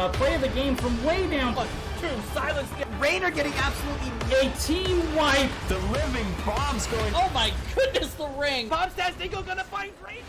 play of the game from way down. True, silence. Rainer getting absolutely A team wipe. The living bomb's going. Oh my goodness, the ring. Bob says Dingo gonna find Rainer.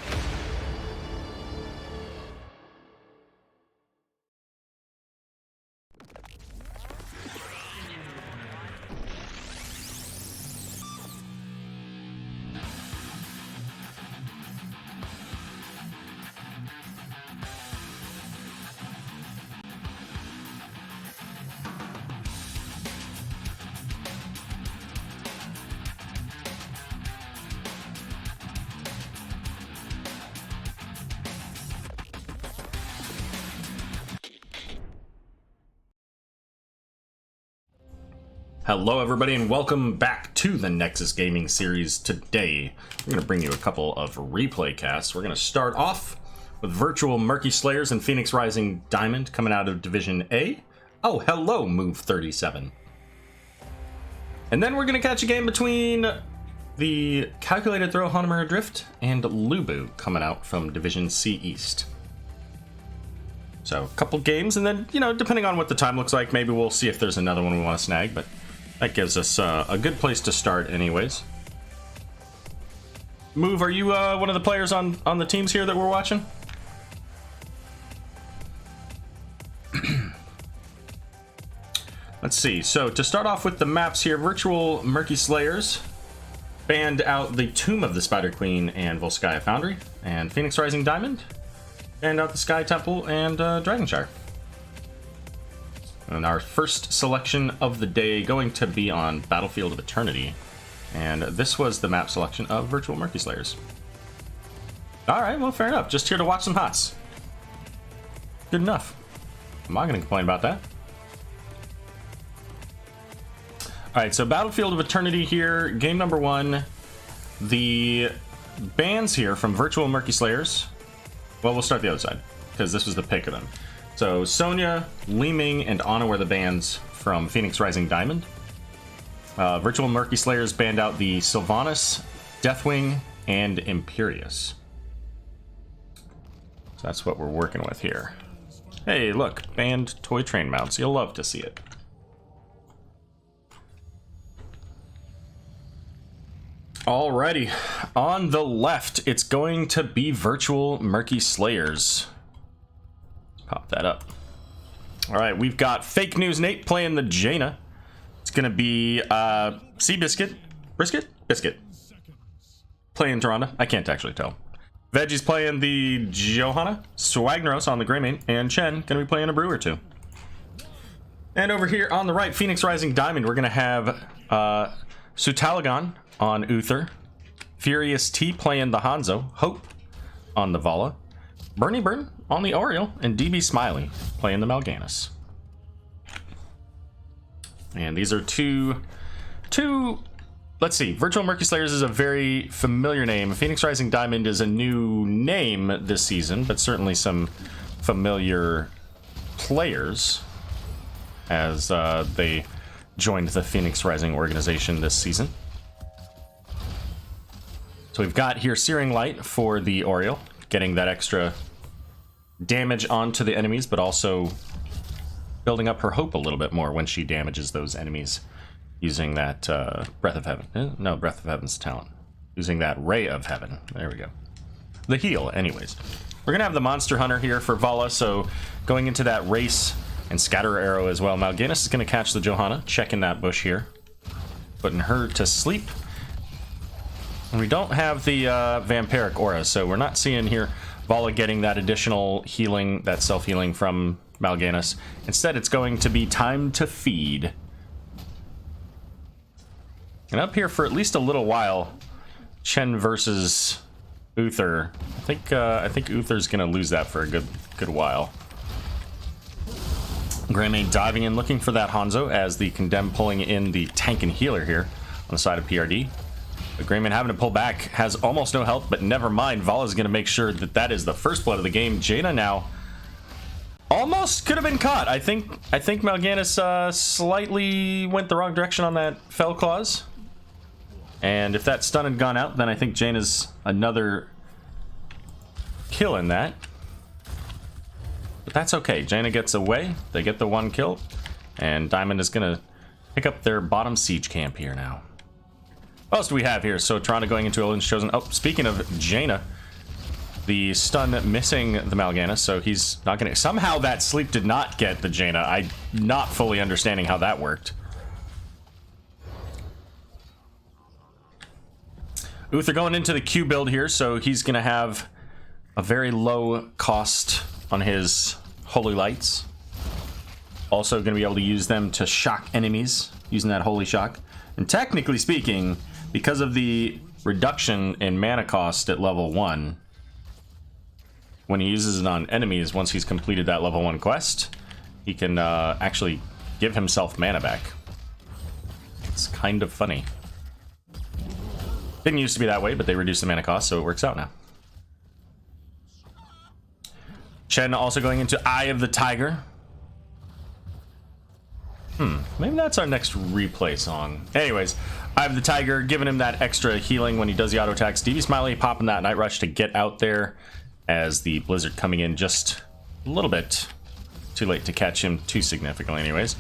Hello everybody and welcome back to the Nexus Gaming series. Today we're going to bring you a couple of replay casts. We're going to start off with virtual Murky Slayers and Phoenix Rising Diamond coming out of Division A. Oh, hello Move 37. And then we're going to catch a game between the Calculated Throw Hanamura Drift and Lubu coming out from Division C East. So a couple games, and then, you know, depending on what the time looks like, maybe we'll see if there's another one we want to snag, but that gives us a good place to start anyways. Move, are you one of the players on the teams here that we're watching? Let's see. So to start off with the maps here, virtual Murky Slayers banned out the Tomb of the Spider Queen and Volskaya Foundry, and Phoenix Rising Diamond banned out the Sky Temple and Dragonshire. And our first selection of the day going to be on Battlefield of Eternity. And this was the map selection of Virtual Murky Slayers. Alright, well, fair enough. Just here to watch some HOTS. Good enough. I'm not going to complain about that. Alright, so Battlefield of Eternity here. Game number 1. The bans here from Virtual Murky Slayers. Well, we'll start the other side, because this was the pick of them. So Sonya, Li Ming, and Ana were the bans from Phoenix Rising Diamond. Virtual Murky Slayers banned out the Sylvanas, Deathwing, and Imperius. So that's what we're working with here. Hey, look, banned toy train mounts. You'll love to see it. Alrighty, on the left, it's going to be Virtual Murky Slayers. Pop that up. Alright, we've got Fake News Nate playing the Jaina. It's gonna be Seabiscuit, Biscuit playing Tyrande. I can't actually tell. Veggie's playing the Johanna, Swagneros on the Greymane, and Chen gonna be playing a Brew or two. And over here on the right, Phoenix Rising Diamond, we're gonna have Sutalagon on Uther, Furious T playing the Hanzo, Hope on the Vala, Bernie Burn on the Oriole, and DB Smiley playing the Mal'Ganis. And these are two. Let's see. Virtual Murky Slayers is a very familiar name. Phoenix Rising Diamond is a new name this season, but certainly some familiar players as they joined the Phoenix Rising organization this season. So we've got here Searing Light for the Oriole, getting that extra damage onto the enemies, but also building up her hope a little bit more when she damages those enemies using that Breath of Heaven. No, Breath of Heaven's talent. Using that Ray of Heaven. There we go. The heal, anyways. We're going to have the Monster Hunter here for Vala, so going into that race and Scatter Arrow as well. Mal'Ganis is going to catch the Johanna, checking that bush here, putting her to sleep. And we don't have the Vampiric Aura, so we're not seeing here Vala getting that additional healing, that self-healing from Mal'Ganis. Instead, it's going to be time to feed. And up here for at least a little while, Chen versus Uther. I think Uther's gonna lose that for a good while. Greymane diving in, looking for that Hanzo as the Condemn pulling in the tank and healer here on the side of PRD. But Greymane having to pull back, has almost no health, but never mind. Vala's going to make sure that that is the first blood of the game. Jaina now almost could have been caught. I think Mal'Ganis slightly went the wrong direction on that Fell Claws. And if that stun had gone out, then I think Jaina's another kill in that. but that's okay. Jaina gets away. They get the 1 kill. And Diamond is going to pick up their bottom siege camp here now. What else do we have here? So Toronto going into Odin's Chosen. Oh, speaking of Jaina, the stun missing the Mal'Ganis, so he's not going to... Somehow that sleep did not get the Jaina. I'm not fully understanding how that worked. Uther going into the Q build here, so he's going to have a very low cost on his Holy Lights. Also going to be able to use them to shock enemies using that Holy Shock. And technically speaking, because of the reduction in mana cost at level 1, when he uses it on enemies, once he's completed that level 1 quest, he can actually give himself mana back. It's kind of funny. Didn't used to be that way, but they reduced the mana cost, so it works out now. Chen also going into Eye of the Tiger. Maybe that's our next replay song. Anyways, Eye of the Tiger, giving him that extra healing when he does the auto attacks. DB Smiley popping that Night Rush to get out there as the Blizzard coming in just a little bit too late to catch him too significantly anyways.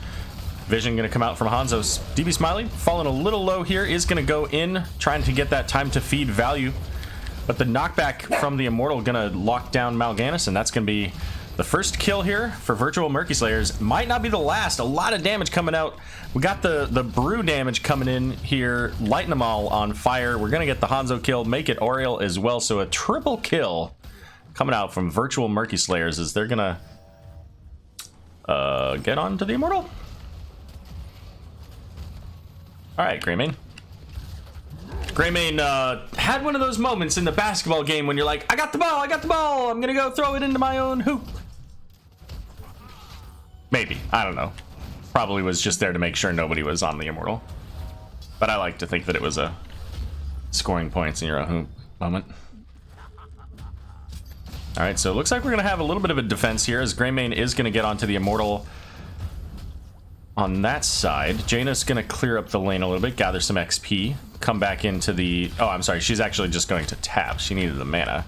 Vision going to come out from Hanzo's. DB Smiley falling a little low here, is going to go in, trying to get that time to feed value. But the knockback from the Immortal going to lock down Mal'Ganis, and that's going to be the first kill here for Virtual Murky Slayers. Might not be the last. A lot of damage coming out. We got the brew damage coming in here, lighting them all on fire. We're going to get the Hanzo kill, make it Oriel as well. So a triple kill coming out from Virtual Murky Slayers as they're going to get on to the Immortal. All right, Greymane. Greymane had one of those moments in the basketball game when you're like, I got the ball, I'm gonna go throw it into my own hoop. Maybe, I don't know. Probably was just there to make sure nobody was on the Immortal. But I like to think that it was a scoring points in your own hoop moment. All right, so it looks like we're gonna have a little bit of a defense here as Greymane is gonna get onto the Immortal. On that side, Jaina's going to clear up the lane a little bit, gather some XP, come back into the... Oh, I'm sorry, she's actually just going to tap. She needed the mana.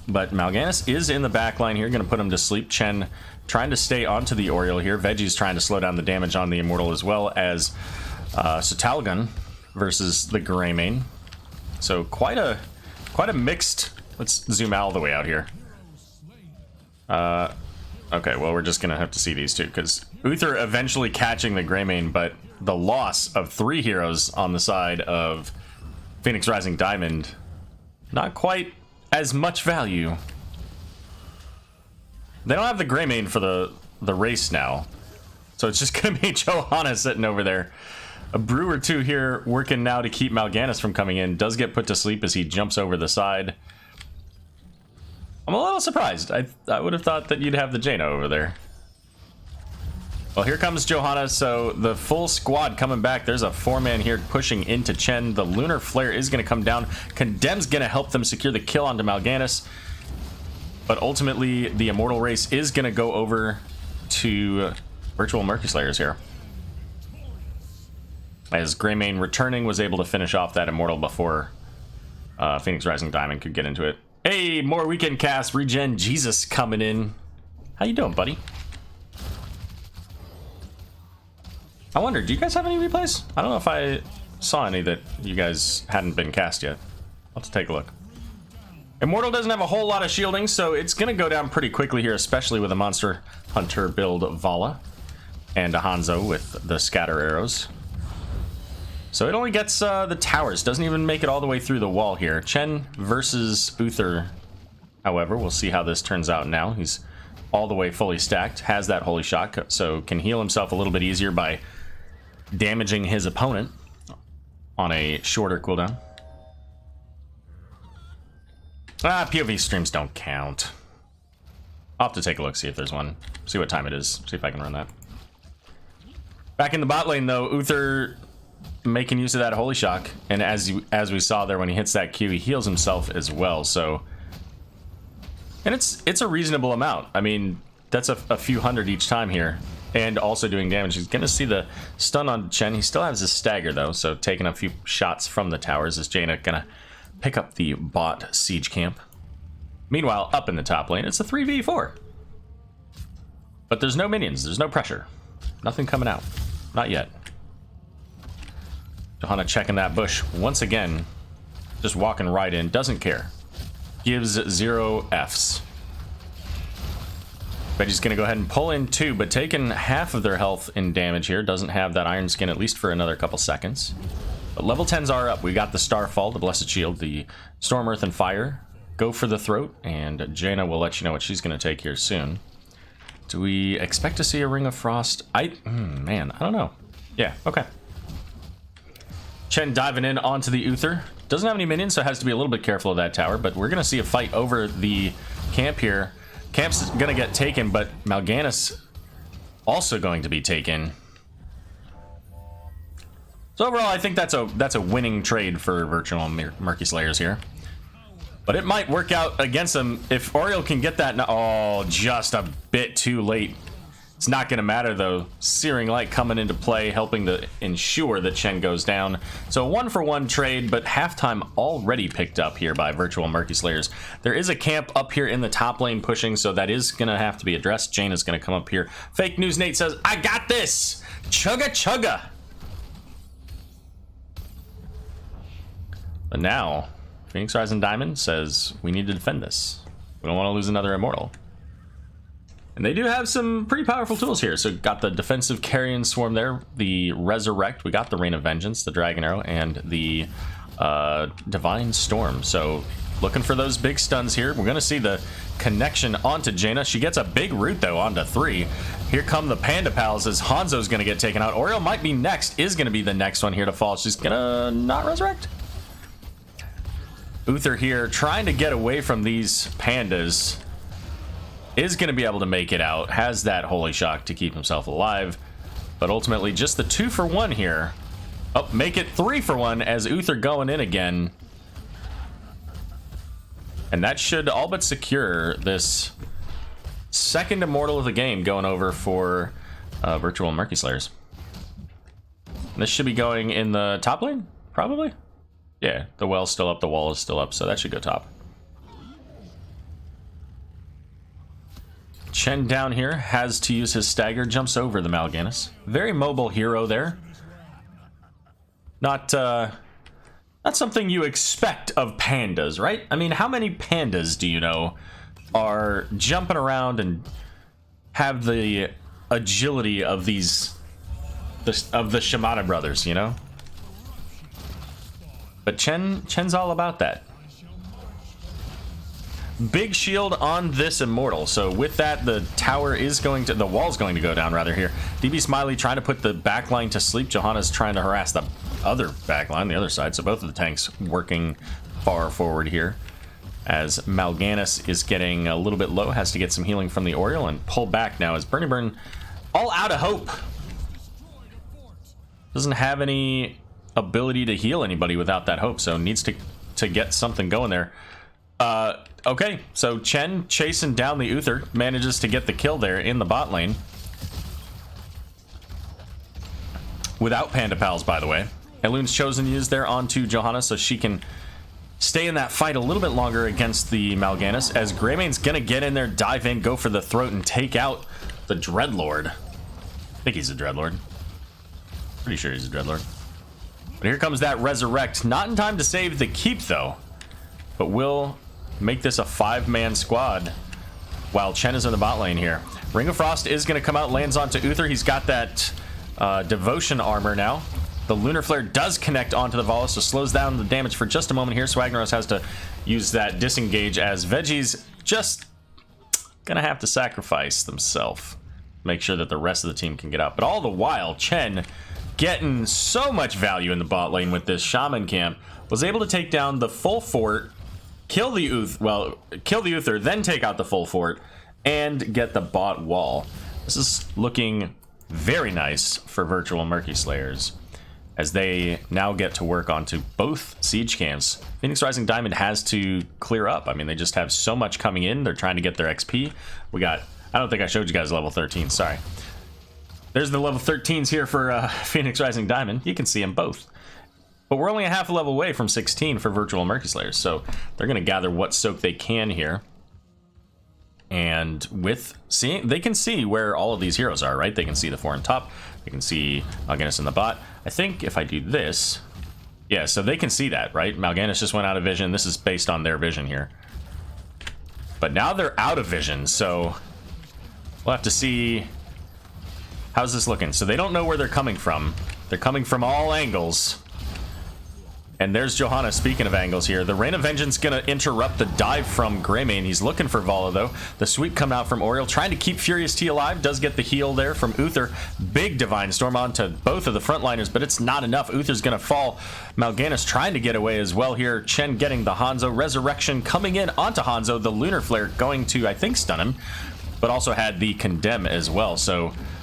But Mal'Ganis is in the back line here, going to put him to sleep. Chen trying to stay onto the Oriel here. Veggie's trying to slow down the damage on the Immortal as well as Sotalgun versus the Greymane. So quite a mixed... Let's zoom all the way out here. Okay, well, we're just going to have to see these two, because Uther eventually catching the Greymane, but the loss of 3 heroes on the side of Phoenix Rising Diamond, not quite as much value. They don't have the Greymane for the race now, so it's just going to be Johanna sitting over there. A brew or two here working now to keep Mal'Ganis from coming in. Does get put to sleep as he jumps over the side. I'm a little surprised. I would have thought that you'd have the Jaina over there. Well, here comes Johanna, so the full squad coming back. There's a 4-man here pushing into Chen. The Lunar Flare is going to come down. Condemn's going to help them secure the kill onto Mal'Ganis. But ultimately, the Immortal race is going to go over to Virtual Murky Slayers here. As Greymane returning was able to finish off that Immortal before Phoenix Rising Diamond could get into it. Hey, more weekend cast, Regen Jesus coming in. How you doing, buddy? I wonder, do you guys have any replays? I don't know if I saw any that you guys hadn't been cast yet. I'll have to take a look. Immortal doesn't have a whole lot of shielding, so it's going to go down pretty quickly here, especially with a Monster Hunter build Vala and a Hanzo with the scatter arrows. So it only gets the towers, doesn't even make it all the way through the wall here. Chen versus Uther, however, we'll see how this turns out now. He's all the way fully stacked, has that Holy Shock, so can heal himself a little bit easier by damaging his opponent on a shorter cooldown. POV streams don't count. I'll have to take a look, see if there's one, see what time it is, see if I can run that. Back in the bot lane though, Uther making use of that Holy Shock, and as we saw there when he hits that Q, he heals himself as well. So, and it's a reasonable amount. I mean, that's a few hundred each time here, and also doing damage. He's gonna see the stun on Chen. He still has his stagger though, so taking a few shots from the towers. Is Jaina gonna pick up the bot siege camp? Meanwhile, up in the top lane, it's a 3v4. But there's no minions. There's no pressure. Nothing coming out. Not yet. Johanna checking that bush once again. Just walking right in. Doesn't care. Gives 0 Fs. Veggie's going to go ahead and pull in 2, but taking half of their health in damage here. Doesn't have that Iron Skin at least for another couple seconds. But level 10s are up. We got the Starfall, the Blessed Shield, the Storm, Earth, and Fire. Go for the Throat, and Jaina will let you know what she's going to take here soon. Do we expect to see a Ring of Frost? Man, I don't know. Yeah, okay. Chen diving in onto the Uther. Doesn't have any minions, so has to be a little bit careful of that tower, but we're going to see a fight over the camp here. Camp's going to get taken, but Mal'Ganis also going to be taken. So overall, I think that's a winning trade for Virtual Murky Slayers here. But it might work out against them if Oriole can get that. Oh, just a bit too late. It's not going to matter, though. Searing Light coming into play, helping to ensure that Chen goes down. So a 1-for-1 trade, but halftime already picked up here by Virtual Murky Slayers. There is a camp up here in the top lane pushing, so that is going to have to be addressed. Jane is going to come up here. Fake News Nate says, I got this! Chugga chugga! But now, Phoenix Rising Diamond says, we need to defend this. We don't want to lose another Immortal. And they do have some pretty powerful tools here. So got the defensive Carrion Swarm there, the Resurrect, we got the Rain of Vengeance, the Dragon Arrow, and the Divine Storm. So looking for those big stuns here. We're going to see the connection onto Jaina. She gets a big root, though, onto 3. Here come the Panda Pals as Hanzo's going to get taken out. Oriole might be next, is going to be the next one here to fall. She's going to not resurrect. Uther here trying to get away from these pandas. Is going to be able to make it out. Has that Holy Shock to keep himself alive. But ultimately just the 2-for-1 here. Oh, make it 3-for-1 as Uther going in again. And that should all but secure this second Immortal of the game going over for Virtual Murky Slayers. This should be going in the top lane, probably. Yeah, the well's still up, the wall is still up, so that should go top. Chen down here has to use his stagger, jumps over the Mal'Ganis. Very mobile hero there. Not something you expect of pandas, right? I mean, how many pandas do you know are jumping around and have the agility of these of the Shimada brothers, you know? But Chen's all about that. Big shield on this Immortal. So with that, the tower is going to, the wall's going to go down rather here. DB Smiley trying to put the backline to sleep. Johanna's trying to harass the other backline, the other side. So both of the tanks working far forward here. As Mal'Ganis is getting a little bit low, has to get some healing from the Oriole and pull back now as Burning Burn all out of hope. Doesn't have any ability to heal anybody without that hope, so needs to get something going there. Okay, so Chen chasing down the Uther, manages to get the kill there in the bot lane. Without Panda Pals, by the way. Elune's chosen to use there onto Johanna so she can stay in that fight a little bit longer against the Mal'Ganis, as Greymane's gonna get in there, dive in, go for the throat, and take out the Dreadlord. I think he's a Dreadlord. Pretty sure he's a Dreadlord. But here comes that Resurrect. Not in time to save the keep, though. But will make this a 5-man squad while Chen is in the bot lane here. Ring of Frost is going to come out, lands onto Uther. He's got that Devotion armor now. The Lunar Flare does connect onto the Valis, so slows down the damage for just a moment here. Swagneros has to use that disengage as Veggie's just going to have to sacrifice themselves. Make sure that the rest of the team can get out. But all the while, Chen getting so much value in the bot lane with this Shaman camp. Was able to take down the full fort, kill the Uther, then take out the full fort, and get the bot wall. This is looking very nice for Virtual Murky Slayers, as they now get to work onto both siege camps. Phoenix Rising Diamond has to clear up. I mean, they just have so much coming in. They're trying to get their XP. We got, I don't think I showed you guys level 13, sorry. There's the level 13s here for Phoenix Rising Diamond. You can see them both. But we're only a half a level away from 16 for Virtual Murky Slayers, so they're going to gather what soak they can here. And with seeing, they can see where all of these heroes are, right? They can see the 4 on top. They can see Mal'Ganis in the bot. I think if I do this, yeah, so they can see that, right? Mal'Ganis just went out of vision. This is based on their vision here. But now they're out of vision, so we'll have to see. How's this looking? So they don't know where they're coming from. They're coming from all angles. And there's Johanna, speaking of angles here. The Rain of Vengeance gonna interrupt the dive from Greymane. He's looking for Vala, though. The sweep coming out from Oriel, trying to keep Furious T alive. Does get the heal there from Uther. Big Divine Storm onto both of the frontliners, but it's not enough. Uther's gonna fall. Mal'Ganis trying to get away as well here. Chen getting the Hanzo. Resurrection coming in onto Hanzo. The Lunar Flare going to, I think, stun him, but also had the Condemn as well.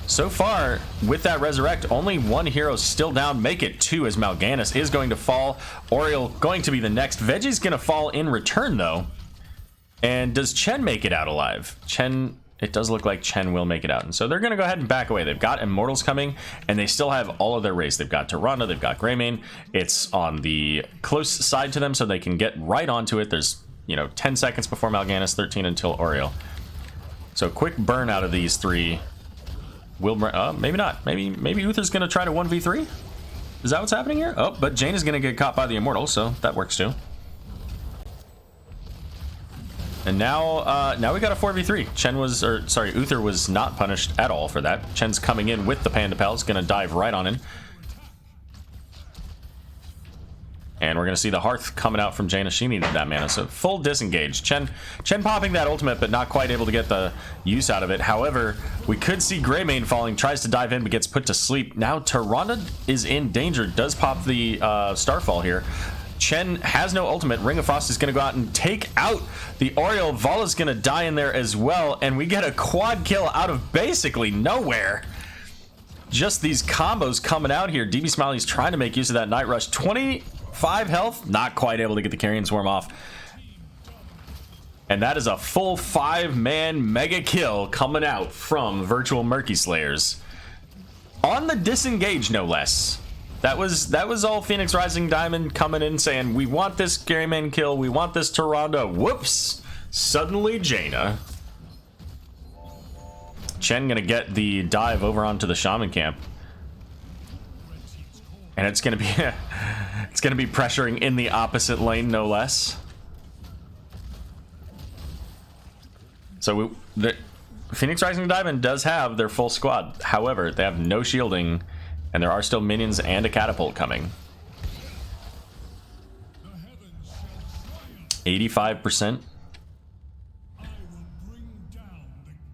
So far, with that Resurrect, only one hero still down. Make it 2 as Mal'Ganis is going to fall. Oriel going to be the next. Veggie's going to fall in return, though. And does Chen make it out alive? Chen, it does look like Chen will make it out. And so they're going to go ahead and back away. They've got Immortals coming, and they still have all of their race. They've got Tyrande, they've got Greymane. It's on the close side to them, so they can get right onto it. There's, 10 seconds before Mal'Ganis, 13 until Oriel. So quick burn out of these 3. Maybe not. Maybe Uther's gonna try to 1v3. Is that what's happening here? Oh, but Jane is gonna get caught by the Immortal, so that works too. And now we got a 4v3. Uther was not punished at all for that. Chen's coming in with the Panda Pals, gonna dive right on in. And we're going to see the Hearth coming out from Jaina. She needed that mana, so full disengage. Chen popping that ultimate, but not quite able to get the use out of it. However, we could see Greymane falling, tries to dive in, but gets put to sleep. Now Tyrande is in danger, does pop the Starfall here. Chen has no ultimate. Ring of Frost is going to go out and take out the Oriel. Vala's going to die in there as well, and we get a quad kill out of basically nowhere. Just these combos coming out here. DB Smiley's trying to make use of that Night Rush. 25 health, not quite able to get the Carrion Swarm off. And that is a full 5-man mega kill coming out from Virtual Murky Slayers. On the disengage, no less. That was all Phoenix Rising Diamond coming in saying, we want this Greymane kill, we want this Tyrande. Whoops! Suddenly Jaina. Chen gonna get the dive over onto the Shaman camp. And it's gonna be pressuring in the opposite lane, no less. So the Phoenix Rising Diamond does have their full squad. However, they have no shielding, and there are still minions and a catapult coming. 85%.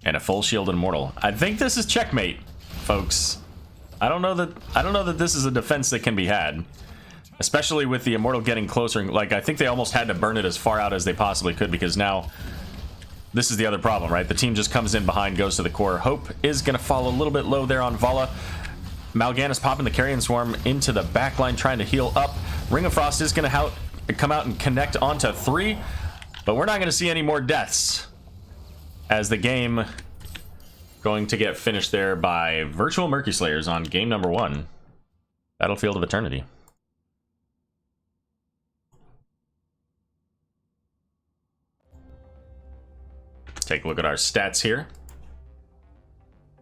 And a full shield Immortal. I think this is checkmate, folks. I don't know that this is a defense that can be had, especially with the Immortal getting closer. Like, I think they almost had to burn it as far out as they possibly could, because now this is the other problem, right? The team just comes in behind, goes to the core. Hope is going to fall a little bit low there on Vala. Mal'Ganis popping the Carrion Swarm into the backline, trying to heal up. Ring of Frost is going to come out and connect onto 3, but we're not going to see any more deaths, as the game going to get finished there by Virtual Murky Slayers on game number 1, Battlefield of Eternity. Take a look at our stats here.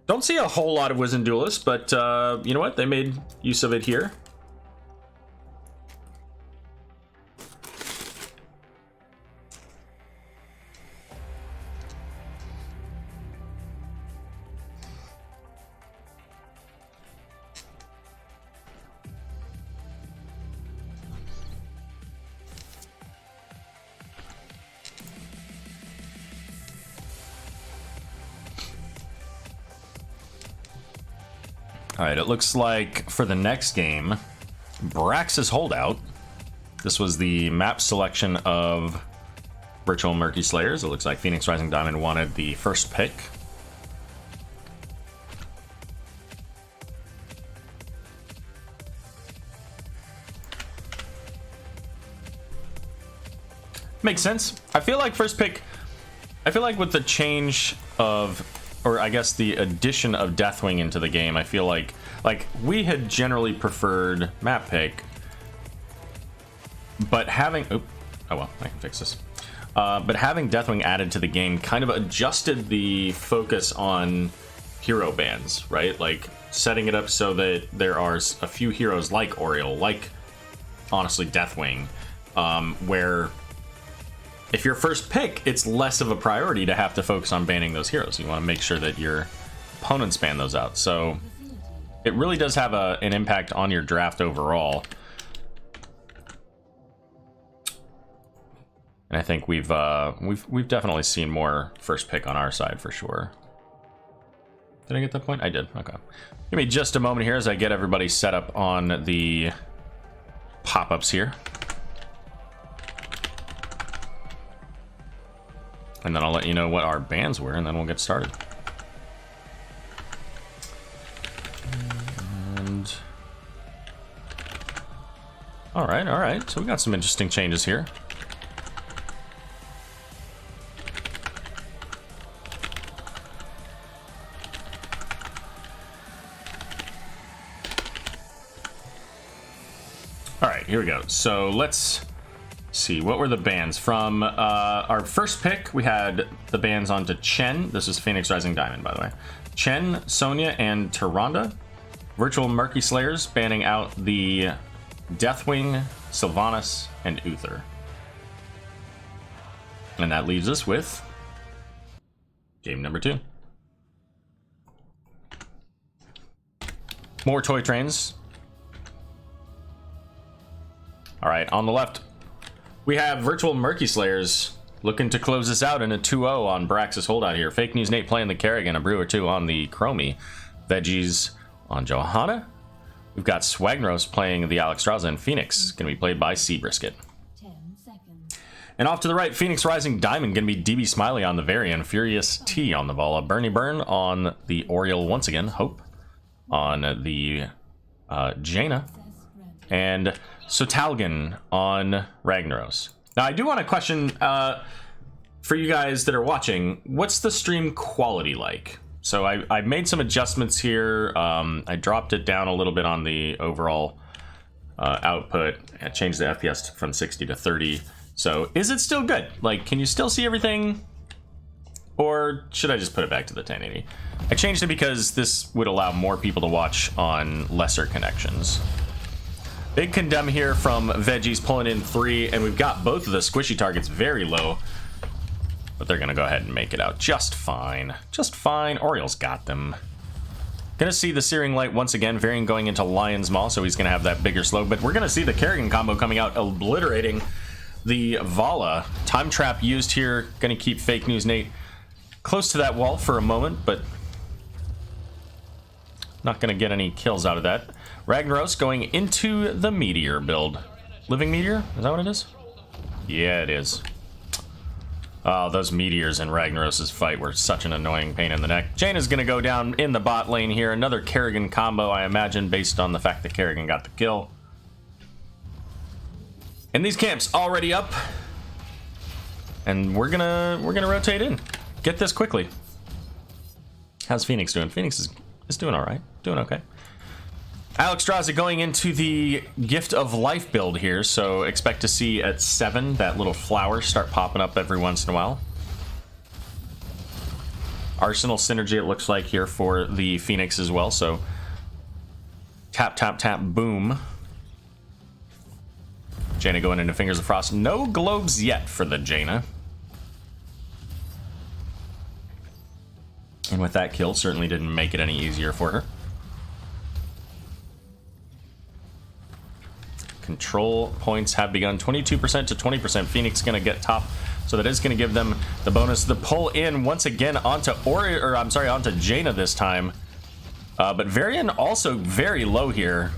Don't see a whole lot of Wizened Duelists, but you know what? They made use of it here. Alright, it looks like for the next game, Brax's Holdout. This was the map selection of Virtual Murky Slayers. It looks like Phoenix Rising Diamond wanted the first pick. Makes sense. I feel like first pick, I feel like with the change of, or I guess the addition of Deathwing into the game, I feel like we had generally preferred map pick, but having, oh well, I can fix this. But having Deathwing added to the game kind of adjusted the focus on hero bans, right? Like setting it up so that there are a few heroes like Oriole, like honestly Deathwing, where if your first pick, it's less of a priority to have to focus on banning those heroes. You want to make sure that your opponents ban those out. So it really does have an impact on your draft overall. And I think we've definitely seen more first pick on our side for sure. Did I get that point? I did. Okay. Give me just a moment here as I get everybody set up on the pop-ups here. And then I'll let you know what our bans were, and then we'll get started. And all right. So we got some interesting changes here. All right, here we go. So let's see, what were the bans from our first pick? We had the bans onto Chen. This is Phoenix Rising Diamond, by the way. Chen, Sonya, and Tyrande. Virtual Murky Slayers banning out the Deathwing, Sylvanas, and Uther. And that leaves us with game number 2. More toy trains. All right, on the left, we have Virtual Murky Slayers looking to close this out in a 2-0 on Braxis Holdout here. Fake News Nate playing the Kerrigan, a Brewer 2 on the Chromie. Veggies on Johanna. We've got Swagnos playing the Alexstrasza, and Phoenix going to be played by Seabrisket. 10 seconds. And off to the right, Phoenix Rising Diamond going to be DB Smiley on the Varian, Furious T on the Vala, Bernie Burn on the Oriole once again, Hope on the Jaina, and Sotalgan on Ragnaros. Now, I do want to question, for you guys that are watching, what's the stream quality like? So I made some adjustments here. I dropped it down a little bit on the overall output. I changed the FPS from 60 to 30. So is it still good? Like, can you still see everything? Or should I just put it back to the 1080? I changed it because this would allow more people to watch on lesser connections. Big condemn here from Veggies pulling in 3, and we've got both of the squishy targets very low, but they're gonna go ahead and make it out just fine. Just fine. Oriole's got them. Gonna see the Searing Light once again. Varian going into Lion's Maw, so he's gonna have that bigger slow, but we're gonna see the Kerrigan combo coming out, obliterating the Vala. Time Trap used here. Gonna keep Fake News Nate close to that wall for a moment, but not gonna get any kills out of that. Ragnaros going into the Meteor build. Living Meteor? Is that what it is? Yeah, it is. Oh, those Meteors in Ragnaros' fight were such an annoying pain in the neck. Jaina's gonna go down in the bot lane here. Another Kerrigan combo, I imagine, based on the fact that Kerrigan got the kill. And these camps already up. And we're gonna rotate in. Get this quickly. How's Phoenix doing? Phoenix is doing alright. Doing okay. Alexstrasza going into the Gift of Life build here, so expect to see at 7 that little flower start popping up every once in a while. Arsenal synergy, it looks like, here for the Phoenix as well, so tap, tap, tap, boom. Jaina going into Fingers of Frost. No globes yet for the Jaina. And with that kill, certainly didn't make it any easier for her. Control points have begun. 22% to 20%. Phoenix gonna get top, so that is gonna give them the bonus. The pull in once again onto onto Jaina this time. But Varian also very low here.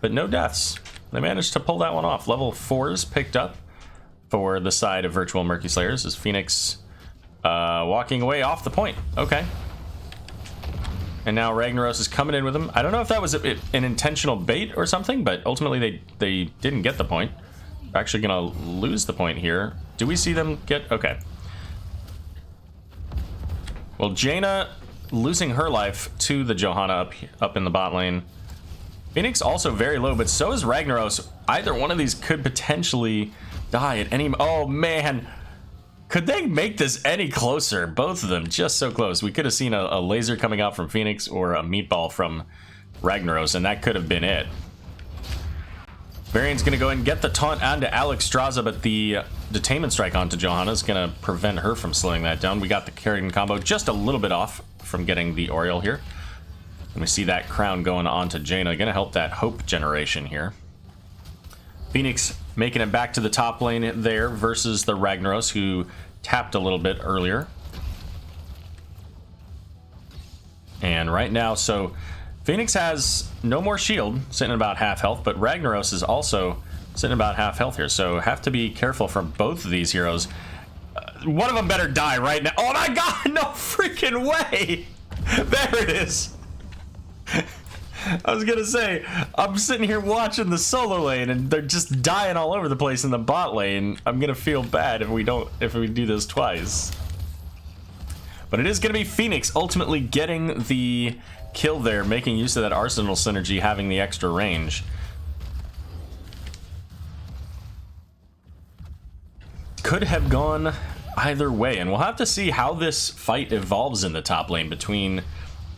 But no deaths. They managed to pull that one off. Level 4s picked up for the side of Virtual Murky Slayers as Phoenix walking away off the point. Okay. And now Ragnaros is coming in with him. I don't know if that was an intentional bait or something, but ultimately they didn't get the point. They're actually gonna lose the point here. Do we see them get... Okay. Well, Jaina losing her life to the Johanna up in the bot lane. Phoenix also very low, but so is Ragnaros. Either one of these could potentially die at any... Oh, man. Could they make this any closer? Both of them just so close. We could have seen a laser coming out from Phoenix or a meatball from Ragnaros, and that could have been it. Varian's going to go ahead and get the taunt onto Alex Straza, but the detainment strike onto Johanna is going to prevent her from slowing that down. We got the Kerrigan combo just a little bit off from getting the Oriole here. And we see that crown going on to Jaina. Going to help that hope generation here. Phoenix making it back to the top lane there versus the Ragnaros, who tapped a little bit earlier. And right now, so Phoenix has no more shield, sitting at about half health, but Ragnaros is also sitting about half health here. So have to be careful for both of these heroes. One of them better die right now. Oh my god, no freaking way! There it is. I was gonna say, I'm sitting here watching the solo lane and they're just dying all over the place in the bot lane. I'm gonna feel bad if we do this twice. But it is gonna be Phoenix ultimately getting the kill there, making use of that Arsenal synergy, having the extra range. Could have gone either way, and we'll have to see how this fight evolves in the top lane between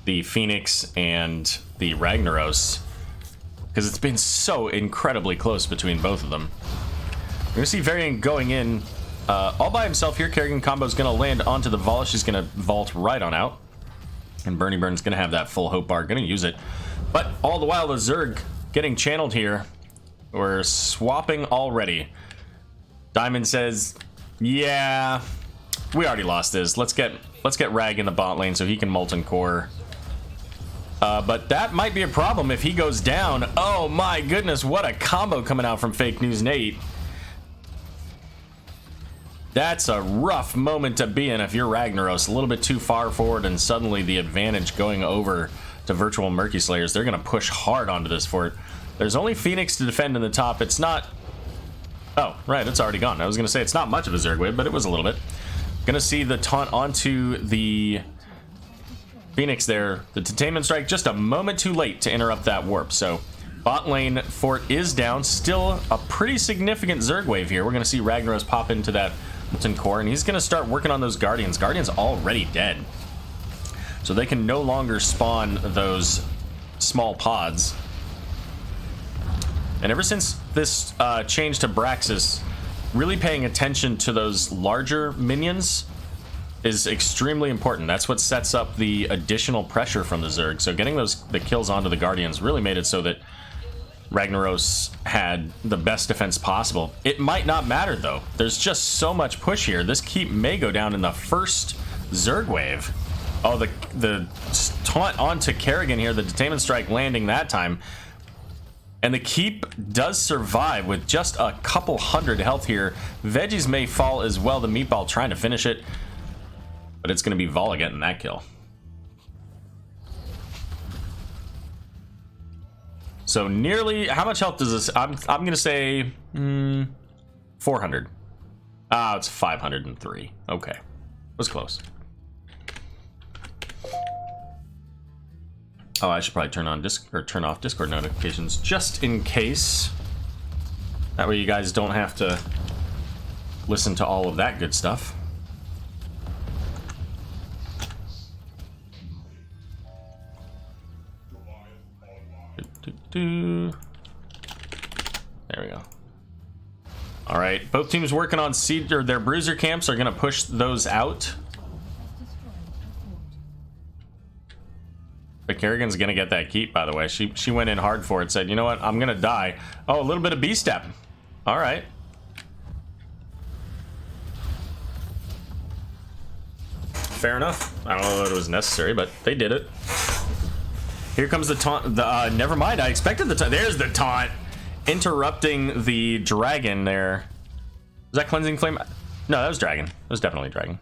the Phoenix and the Ragnaros, because it's been so incredibly close between both of them. We're gonna see Varian going in all by himself here. Kerrigan combo is gonna land onto the Vault. She's gonna vault right on out, and Bernie Burn's gonna have that full hope bar, gonna use it. But all the while, the Zerg getting channeled here. We're swapping already. Diamond says, yeah, we already lost this. Let's get Rag in the bot lane so he can Molten Core. But that might be a problem if he goes down. Oh my goodness, what a combo coming out from Fake News Nate. That's a rough moment to be in if you're Ragnaros. A little bit too far forward, and suddenly the advantage going over to Virtual Murky Slayers. They're going to push hard onto this fort. There's only Phoenix to defend in the top. It's not... Oh, right, it's already gone. I was going to say it's not much of a Zerg wave, but it was a little bit. Going to see the taunt onto the Phoenix there. The Detainment Strike just a moment too late to interrupt that warp. So bot lane fort is down. Still a pretty significant Zerg wave here. We're going to see Ragnaros pop into that Molten Core, and he's going to start working on those Guardians. Guardians already dead, so they can no longer spawn those small pods. And ever since this change to Braxis, really paying attention to those larger minions is extremely important. That's what sets up the additional pressure from the Zerg. So getting the kills onto the Guardians really made it so that Ragnaros had the best defense possible. It might not matter though. There's just so much push here. This keep may go down in the first Zerg wave. Oh, the taunt onto Kerrigan here, the Detainment Strike landing that time. And the keep does survive with just a couple hundred health here. Veggies may fall as well. The meatball trying to finish it, but it's going to be Vala getting that kill. So nearly, how much health does this? I'm going to say 400. Ah, it's 503. Okay, was close. Oh, I should probably turn off Discord notifications just in case. That way you guys don't have to listen to all of that good stuff. There we go. All right, both teams working on seed, or their bruiser camps are going to push those out. But Kerrigan's gonna get that keep, by the way. She went in hard for it, said, you know what, I'm gonna die. Oh, a little bit of B-step. All right. Fair enough. I don't know that it was necessary, but they did it. Here comes the taunt. Never mind, I expected the taunt. There's the taunt. Interrupting the dragon there. Was that Cleansing Flame? No, that was dragon. It was definitely dragon.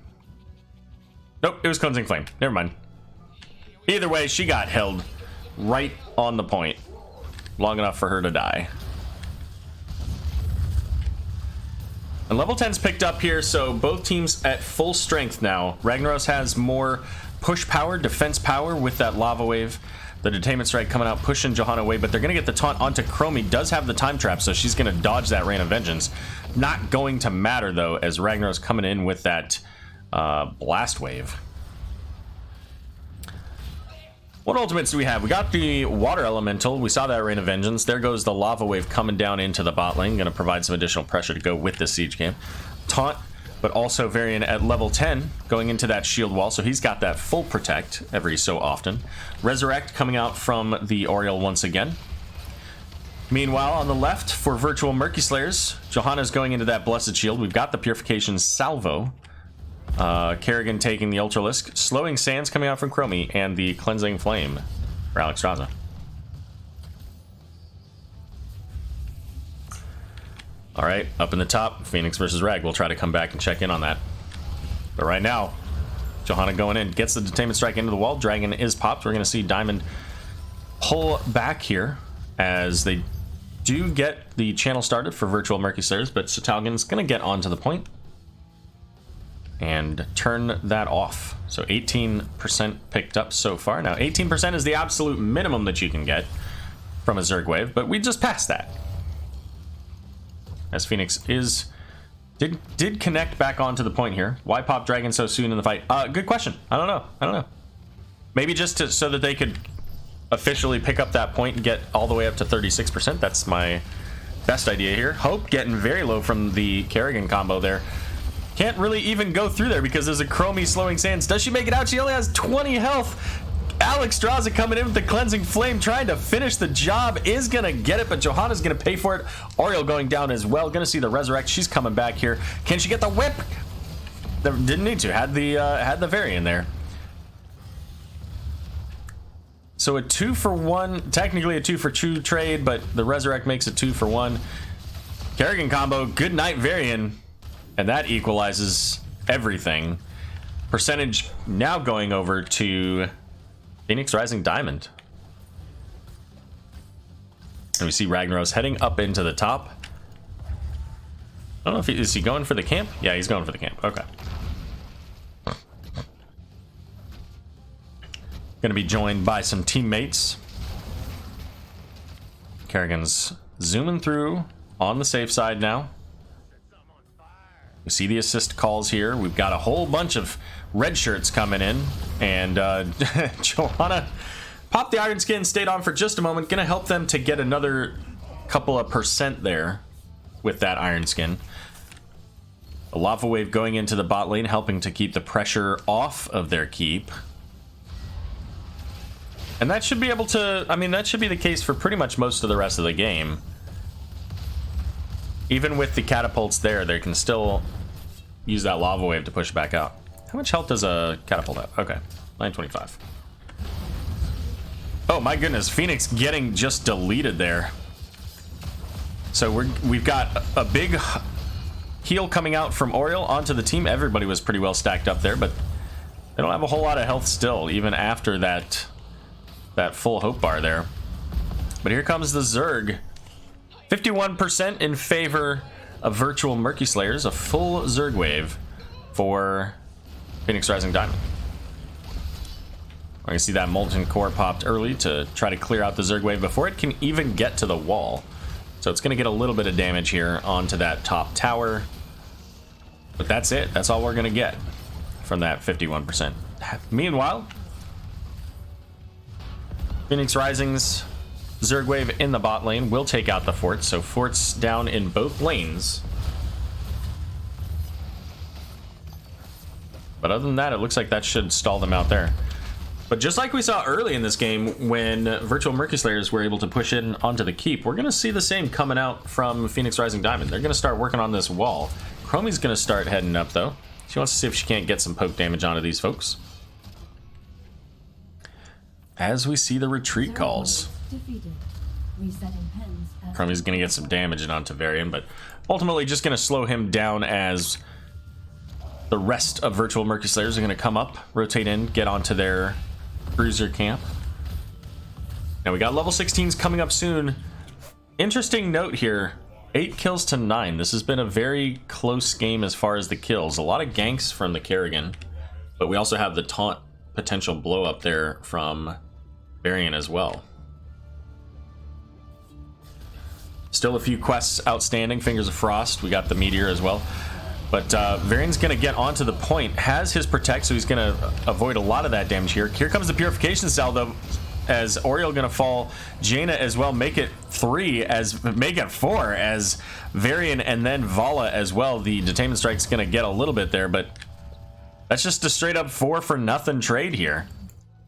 Nope, it was Cleansing Flame. Never mind. Either way, she got held right on the point, long enough for her to die. And level 10's picked up here, so both teams at full strength now. Ragnaros has more push power, defense power with that lava wave. The Detainment Strike coming out, pushing Johanna away, but they're going to get the taunt onto Chromie. Does have the time trap, so she's going to dodge that Rain of Vengeance. Not going to matter, though, as Ragnar's coming in with that Blast Wave. What ultimates do we have? We got the Water Elemental. We saw that Rain of Vengeance. There goes the Lava Wave coming down into the bot lane. Going to provide some additional pressure to go with the Siege Camp. Taunt, but also Varian at level 10 going into that shield wall, so he's got that full protect every so often. Resurrect coming out from the Oriole once again. Meanwhile, on the left for virtual Murky Slayers, Johanna's going into that Blessed Shield. We've got the Purification Salvo. Kerrigan taking the Ultralisk, slowing Sands coming out from Chromie, and the Cleansing Flame for Alexstrasza. Alright, up in the top, Phoenix versus Rag. We'll try to come back and check in on that. But right now, Johanna going in, gets the Detainment Strike into the wall. Dragon is popped. We're going to see Diamond pull back here as they do get the channel started for virtual Murky Slayers, but Sotalgan's going to get onto the point and turn that off. So 18% picked up so far. Now 18% is the absolute minimum that you can get from a Zerg wave, but we just passed that. As Phoenix did connect back onto the point here. Why pop Dragon so soon in the fight? Good question. I don't know. Maybe just so that they could officially pick up that point and get all the way up to 36%. That's my best idea here. Hope getting very low from the Kerrigan combo there. Can't really even go through there because there's a Chromie slowing Sands. Does she make it out? She only has 20 health. Alexstrasza coming in with the Cleansing Flame, trying to finish the job. Is gonna get it, but Johanna's gonna pay for it. Oriole going down as well. Gonna see the Resurrect. She's coming back here. Can she get the whip? Didn't need to. Had the Varian there. So a 2-for-1, technically a 2-for-2 trade, but the Resurrect makes it 2-for-1. Kerrigan combo, good night Varian. And that equalizes everything. Percentage now going over to Phoenix Rising Diamond. And we see Ragnaros heading up into the top. I don't know if is he going for the camp? Yeah, he's going for the camp. Okay. Going to be joined by some teammates. Kerrigan's zooming through on the safe side now. We see the assist calls here. We've got a whole bunch of red shirts coming in. And Johanna popped the Iron Skin, stayed on for just a moment. Gonna help them to get another couple of percent there with that Iron Skin. A Lava Wave going into the bot lane, helping to keep the pressure off of their keep. And that should be able to, I mean, that should be the case for pretty much most of the rest of the game. Even with the catapults there, they can still use that Lava Wave to push back out. How much health does a catapult have? Okay, 925. Oh my goodness, Phoenix getting just deleted there. So we've got a big heal coming out from Oriole onto the team. Everybody was pretty well stacked up there, but they don't have a whole lot of health still, even after that full hope bar there. But here comes the Zerg. 51% in favor of virtual Murky Slayers, a full Zerg wave for Phoenix Rising Diamond. We're going to see that Molten Core popped early to try to clear out the Zerg wave before it can even get to the wall. So it's going to get a little bit of damage here onto that top tower. But that's it. That's all we're going to get from that 51%. Meanwhile, Phoenix Rising's Zerg wave in the bot lane will take out the forts, so forts down in both lanes. But other than that, it looks like that should stall them out there. But just like we saw early in this game when virtual Murky Slayers were able to push in onto the keep, we're going to see the same coming out from Phoenix Rising Diamond. They're going to start working on this wall. Chromie's going to start heading up, though. She wants to see if she can't get some poke damage onto these folks. As we see the retreat calls. Chromie's going to get some damage in onto Varian, but ultimately just going to slow him down as the rest of virtual Murky Slayers are going to come up, rotate in, get onto their bruiser camp. Now we got level 16s coming up soon. Interesting note here, 8 kills to 9. This has been a very close game as far as the kills. A lot of ganks from the Kerrigan, but we also have the taunt potential blow up there from Varian as well. Still a few quests outstanding. Fingers of Frost. We got the Meteor as well. But Varian's going to get onto the point. Has his Protect, so he's going to avoid a lot of that damage here. Here comes the Purification Cell, though, as Oriel going to fall. Jaina as well. Make it 4 as Varian and then Vala as well. The Detainment Strike's going to get a little bit there, but that's just a straight up 4 for nothing trade here.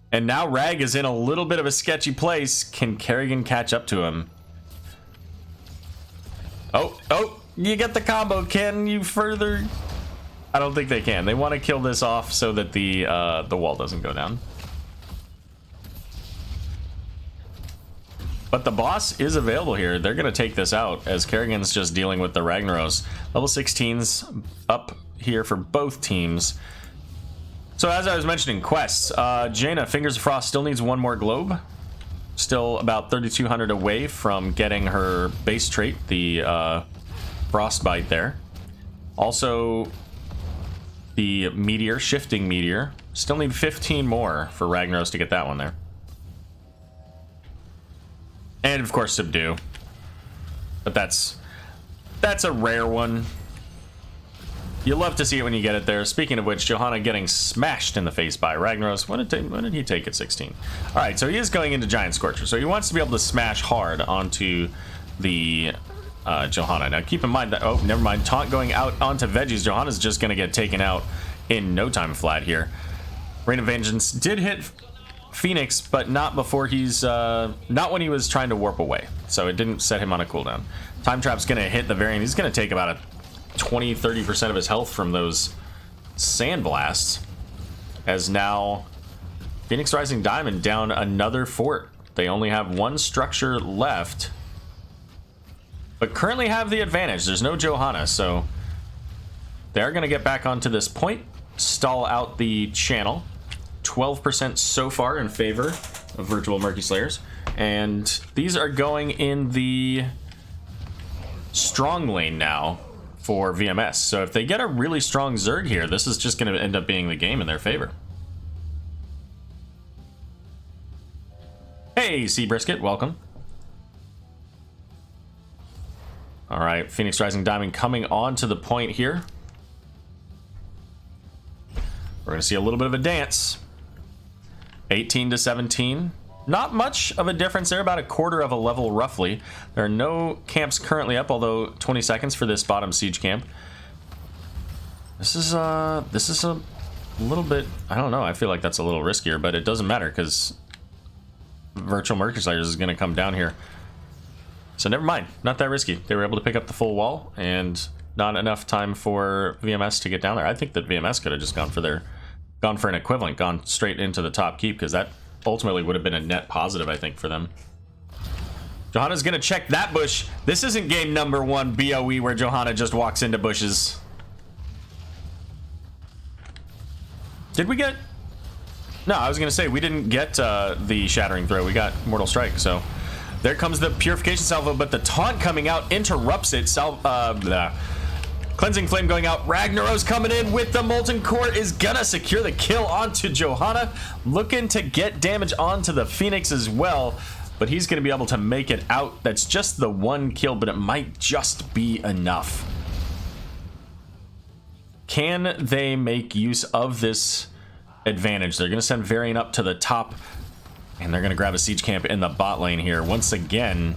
And now Rag is in a little bit of a sketchy place. Can Kerrigan catch up to him? Oh, you get the combo. Can you further? I don't think they can. They want to kill this off so that the wall doesn't go down. But the boss is available here. They're going to take this out as Kerrigan's just dealing with the Ragnaros. Level 16s up here for both teams. So as I was mentioning, quests. Jaina, Fingers of Frost, still needs 1 more globe. Still about 3,200 away from getting her base trait, the Frostbite there. Also, the Meteor, Shifting Meteor. Still need 15 more for Ragnaros to get that one there. And of course, Subdue. But that's a rare one. You love to see it when you get it there. Speaking of which, Johanna getting smashed in the face by Ragnaros. When did he take it? 16. All right, so he is going into Giant Scorcher. So he wants to be able to smash hard onto the Johanna. Now keep in mind that, oh, never mind. Taunt going out onto Veggies. Johanna's just going to get taken out in no time flat here. Rain of Vengeance did hit Phoenix, but not before he's, not when he was trying to warp away. So it didn't set him on a cooldown. Time Trap's going to hit the Variant. He's going to take about a 20-30% of his health from those sand blasts, as now Phoenix Rising Diamond down another fort. They only have 1 structure left, but currently have the advantage. There's no Johanna, so they're going to get back onto this point, stall out the channel. 12% so far in favor of Virtual Murky Slayers, and these are going in the strong lane now for VMS. So if they get a really strong Zerg here, this is just going to end up being the game in their favor. Hey, Seabrisket, welcome. All right, Phoenix Rising Diamond coming on to the point here. We're going to see a little bit of a dance. 18 to 17. Not much of a difference there, about a quarter of a level roughly. There are no camps currently up, although 20 seconds for this bottom siege camp. This is a little bit, I don't know, I feel like that's a little riskier, but it doesn't matter because Virtual Murky Slayers is going to come down here. So never mind, not that risky. They were able to pick up the full wall and not enough time for VMS to get down there. I think that VMS could have just gone for an equivalent, gone straight into the top keep, because that ultimately would have been a net positive, I think, for them. Johanna's gonna check that bush. This isn't game number 1 BOE where Johanna just walks into bushes. Did we get? No, I was gonna say we didn't get the Shattering Throw. We got Mortal Strike. So there comes the Purification Salvo, but the taunt coming out interrupts it. Cleansing Flame going out. Ragnaros coming in with the Molten Core is gonna secure the kill onto Johanna. Looking to get damage onto the Phoenix as well, but he's gonna be able to make it out. That's just the 1 kill, but it might just be enough. Can they make use of this advantage? They're gonna send Varian up to the top, and they're gonna grab a siege camp in the bot lane here. Once again,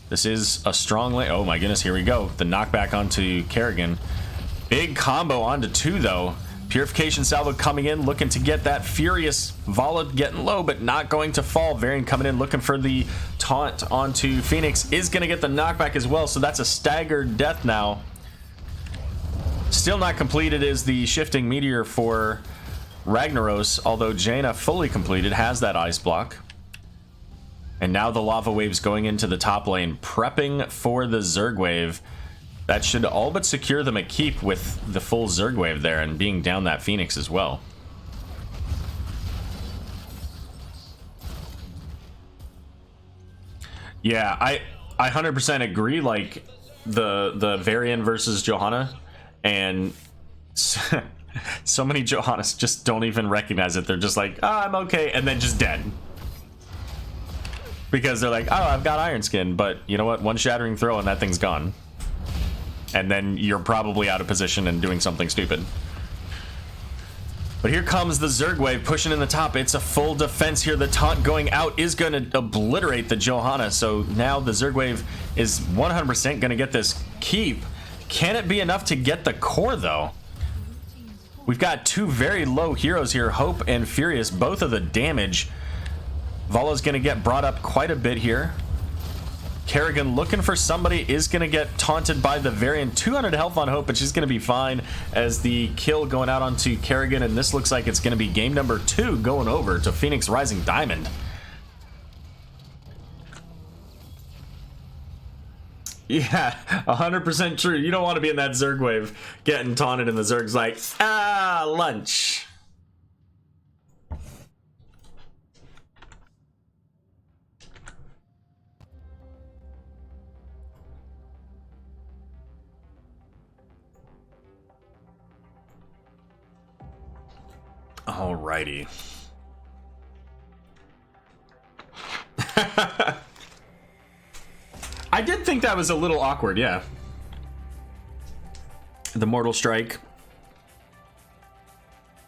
this is a strong lane. Oh my goodness, here we go. The knockback onto Kerrigan. Big combo onto 2 though. Purification Salvo coming in, looking to get that Furious. Vala getting low, but not going to fall. Varian coming in, looking for the taunt onto Phoenix. Is going to get the knockback as well, so that's a staggered death now. Still not completed is the Shifting Meteor for Ragnaros, although Jaina fully completed, has that ice block. And now the Lava Wave's going into the top lane, prepping for the Zerg Wave. That should all but secure them a keep with the full Zerg Wave there and being down that Phoenix as well. Yeah, I 100% agree. Like the Varian versus Johanna, and so many Johannas just don't even recognize it. They're just like, I'm okay, and then just dead. Because they're like, oh, I've got Iron Skin, but you know what? One shattering throw and that thing's gone. And then you're probably out of position and doing something stupid. But here comes the Zerg wave pushing in the top. It's a full defense here. The taunt going out is going to obliterate the Johanna. So now the Zerg wave is 100% going to get this keep. Can it be enough to get the core, though? We've got two very low heroes here, Hope and Furious, both of the damage. Vala's going to get brought up quite a bit here. Kerrigan looking for somebody, is going to get taunted by the Varian. 200 health on Hope, but she's going to be fine as the kill going out onto Kerrigan, and this looks like it's going to be game number 2 going over to Phoenix Rising Diamond. Yeah, 100% true. You don't want to be in that Zerg wave getting taunted and the Zerg's like, ah, lunch. Alrighty. I did think that was a little awkward, yeah. The Mortal Strike.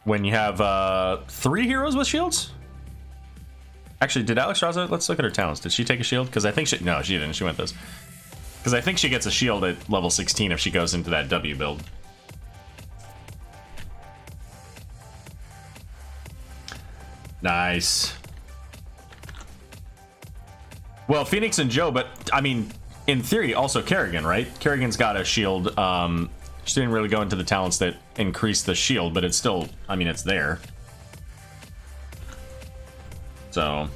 When you have 3 heroes with shields? Actually, did Alex Raza, let's look at her talents. Did she take a shield? Because I think she, no, she didn't. She went this. Because I think she gets a shield at level 16 if she goes into that W build. Nice. Well, Phoenix and Joe, but I mean, in theory, also Kerrigan, right? Kerrigan's got a shield. She didn't really go into the talents that increase the shield, but it's still, I mean, it's there. So,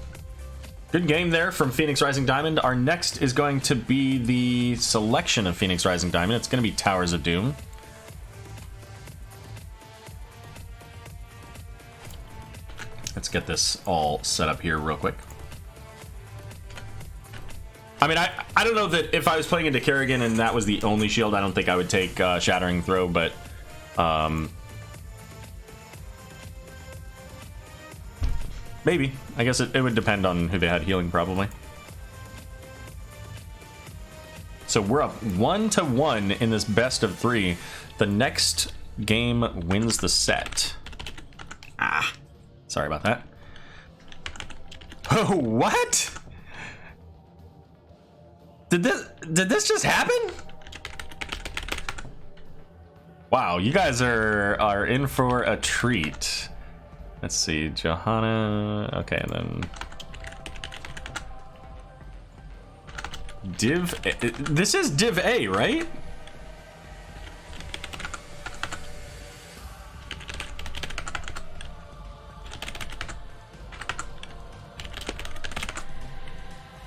good game there from Phoenix Rising Diamond. Our next is going to be the selection of Phoenix Rising Diamond. It's going to be Towers of Doom. Let's get this all set up here real quick. I mean, I don't know that if I was playing into Kerrigan and that was the only shield, I don't think I would take Shattering Throw, but maybe. I guess it would depend on who they had healing, probably. So we're up 1-1 in this best of 3. The next game wins the set. Ah. Sorry about that. Oh, what? Did this just happen? Wow, you guys are in for a treat. Let's see, Johanna. Okay, and then Div. This is Div A, right?